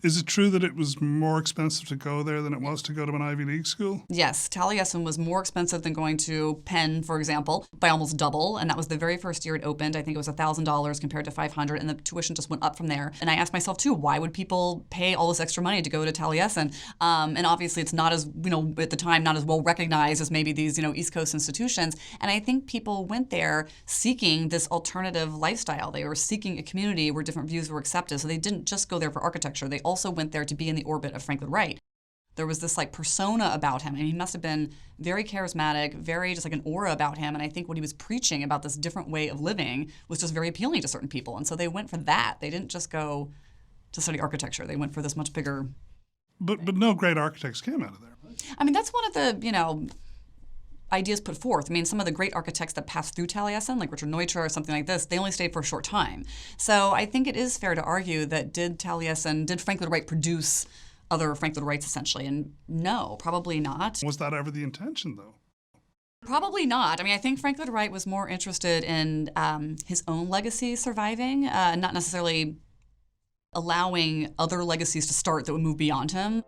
Is it true that it was more expensive to go there than it was to go to an Ivy League school? Yes, Taliesin was more expensive than going to Penn, for example, by almost double. And that was the very first year it opened. I think it was $1,000 compared to $500, and the tuition just went up from there. And I asked myself too, why would people pay all this extra money to go to Taliesin? And obviously, it's not as at the time not as well recognized as maybe these East Coast institutions. And I think people went there seeking this alternative lifestyle. They were seeking a community where different views were accepted. So they didn't just go there for architecture. They also went there to be in the orbit of Frank Lloyd Wright. There was this persona about him, and he must have been very charismatic, very just an aura about him. And I think what he was preaching about this different way of living was just very appealing to certain people. And so they went for that. They didn't just go to study architecture. They went for this much bigger. But no great architects came out of there. I mean, that's one of the ideas put forth. I mean, some of the great architects that passed through Taliesin, like Richard Neutra or something like this, they only stayed for a short time. So I think it is fair to argue that did Frank Lloyd Wright produce other Frank Lloyd Wrights essentially? And no, probably not. Was that ever the intention, though? Probably not. I mean, I think Frank Lloyd Wright was more interested in his own legacy surviving, not necessarily allowing other legacies to start that would move beyond him.